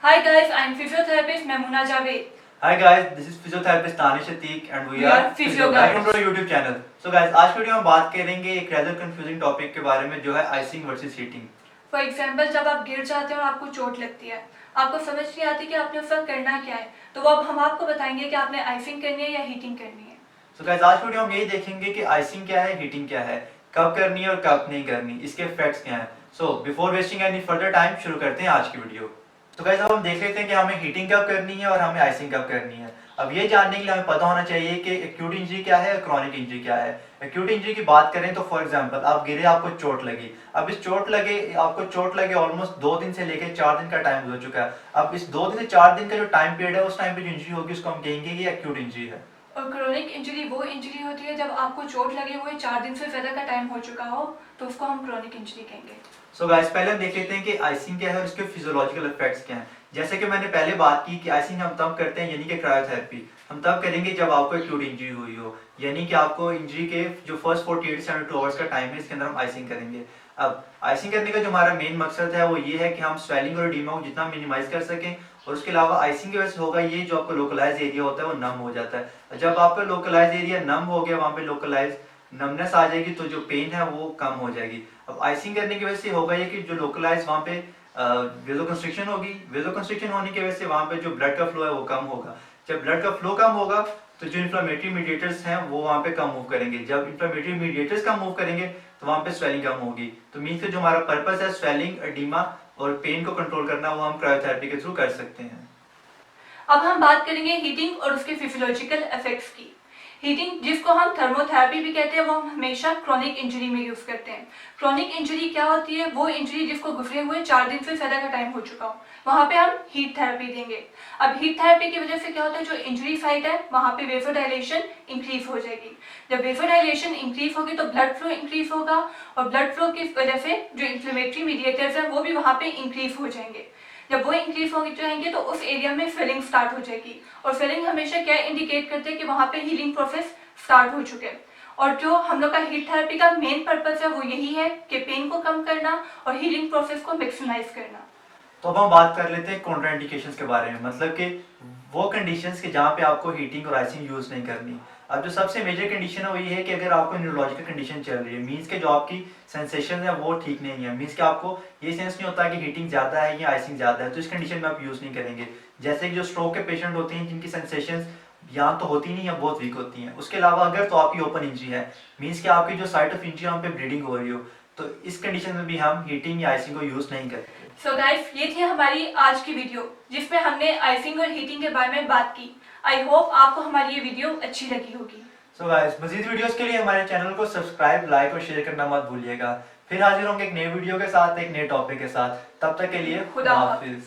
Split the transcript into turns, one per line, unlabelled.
Hi guys, I'm physiotherapist Memuna Javed.
Hi guys, this is physiotherapist Danish Atiq and we are
Physio Guys.
Welcome to our YouTube channel. So guys, आज की video में बात करेंगे एक rather confusing topic के बारे में जो है icing versus heating.
For example जब आप गिर जाते हैं और आपको चोट लगती है, आपको समझ नहीं आती कि आपने उस वक्त करना क्या है, तो वो अब हम आपको बताएंगे कि आपने आइसिंग करनी है या हीटिंग करनी है।
So guys, आज की वीडियो में यही देखेंगे कि आइसिंग क्या है, हीटिंग क्या है, कब करनी है और कब नहीं करनी, इसके इफेक्ट्स क्या हैं। So before wasting any further time शुरू करते हैं आज की वीडियो। तो गाइस अब हम देख लेते हैं कि हमें हीटिंग कब करनी है और हमें आइसिंग कब करनी है। अब ये जानने के लिए हमें पता होना चाहिए कि एक्यूट इंजरी क्या है और क्रॉनिक इंजरी क्या है। एक्यूट इंजरी की बात करें तो फॉर एग्जांपल आप गिरे, आपको चोट लगी। अब इस आपको चोट लगे ऑलमोस्ट 2 दिन से लेकर 4 दिन का टाइम हो चुका है। अब इस 2 दिन से 4 दिन का जो टाइम पीरियड है उस टाइम पे जो इंजरी होगी उसको हम कहेंगे कि एक्यूट इंजरी है।
और क्रोनिक इंजरी वो इंजरी होती है जब आपको चोट लगे हुए 4 दिन से ज़्यादा का टाइम हो चुका हो, तो उसको हम क्रोनिक इंजरी कहेंगे।
सो गाइस पहले हम देख लेते हैं कि आइसिंग क्या है और इसके फिजियोलॉजिकल इफेक्ट्स क्या हैं। जैसे कि मैंने पहले बात की कि आइसिंग हम तब करते हैं यानी कि क्रायोथेरेपी हम तब करेंगे जब आपको एक्यूट इंजरी हुई हो, यानी कि आपको इंजरी के जो फर्स्ट 48 से 72 आवर्स का टाइम है इसके अंदर हम आइसिंग करेंगे। अब आइसिंग करने का जो हमारा मेन मकसद है वो ये है कि हम स्वेलिंग और एडिमा को जितना मिनिमाइज कर सकें, और उसके अलावा आइसिंग की वजह से होगा ये जो आपको लोकलाइज एरिया होता है वो नम हो जाता है। जब आपका लोकलाइज एरिया नम हो गया, वहाँ पे लोकलाइज नमनेस आ जाएगी तो जो पेन है वो कम हो जाएगी। अब आइसिंग करने की वजह से होगा ये कि जो लोकलाइज वहाँ पे वेजोकंस्ट्रिक्शन होगी, वेजोकंस्ट्रिक्शन होने की वजह से वहाँ पे जो ब्लड का फ्लो है वो कम होगा। जब ब्लड का फ्लो कम होगा तो जो इन्फ्लेमेटरी मीडिएटर्स हैं वो वहाँ पे कम मूव करेंगे। जब इन्फ्लेमेटरी मीडिएटर्स कम मूव करेंगे तो वहाँ पे स्वेलिंग कम होगी। तो मीन्स कि जो हमारा पर्पस है स्वेलिंग, एडिमा और पेन को कंट्रोल करना, वो हम क्रायोथेरेपी के थ्रू कर सकते हैं।
अब हम बात करेंगे हीटिंग और उसके फिजियोलॉजिकल इफेक्ट्स की। हीटिंग जिसको हम थर्मोथेरेपी भी कहते हैं, वो हम हमेशा क्रॉनिक इंजरी में यूज करते हैं। क्रॉनिक इंजरी क्या होती है? वो इंजरी जिसको गुजरे हुए 4 दिन से ज्यादा का टाइम हो चुका हो, वहां पे हम हीट थेरेपी देंगे। अब हीट थेरेपी की वजह से क्या होता है, जो इंजरी साइट है वहां पे वेसोडाइलेशन इंक्रीज हो जाएगी। जब वेसोडाइलेशन इंक्रीज होगी तो ब्लड फ्लो इंक्रीज होगा, और ब्लड फ्लो की वजह से जो इन्फ्लेमेटरी मीडिएटर्स है वो भी वहां पे इंक्रीज हो जाएंगे। जब वो इंक्रीज हो जाएंगे तो उस एरिया में स्वेलिंग स्टार्ट हो जाएगी, और स्वेलिंग हमेशा क्या इंडिकेट करते हैं कि वहां पे हीलिंग प्रोसेस स्टार्ट हो चुके हैं। और जो हम लोग का हीट थेरेपी का मेन पर्पस है वो यही है कि पेन को कम करना और हीलिंग प्रोसेस को मैक्सिमाइज करना।
तो अब हम बात कर लेते हैं कॉन्ट्राइंडिकेशंस के बारे में, मतलब कि वो कंडीशंस के जहाँ पे आपको हीटिंग और आइसिंग यूज नहीं करनी। अब जो सबसे मेजर कंडीशन है वो ये है कि अगर आपको न्यूरोलॉजिकल कंडीशन चल रही है, मीन्स के जो आपकी सेंसेशन है वो ठीक नहीं है, मीन्स कि आपको ये सेंस नहीं होता कि हीटिंग ज़्यादा है या आइसिंग ज़्यादा है, तो इस कंडीशन में आप यूज़ नहीं करेंगे। जैसे कि जो स्ट्रोक के पेशेंट होते हैं जिनकी सेंसेशन या तो होती नहीं या बहुत वीक होती हैं। उसके अलावा अगर तो आपकी ओपन इंजरी है, मीन्स कि आपकी जो साइट ऑफ इंजरी वहाँ पे ब्लीडिंग हो रही हो, तो इस कंडीशन में भी हम हीटिंग या आइसिंग को यूज़ नहीं करते।
सो गाइस, ये थी हमारी आज की वीडियो जिसमें हमने आइसिंग और हीटिंग के बारे में बात की। आई होप आपको हमारी ये वीडियो अच्छी लगी होगी।
सो गाइस, मजीद वीडियोस के लिए हमारे चैनल को सब्सक्राइब, लाइक और शेयर करना मत भूलिएगा। फिर हाजिर होंगे एक नए वीडियो के साथ, एक नए टॉपिक के साथ। तब तक के लिए खुदा हाफिज।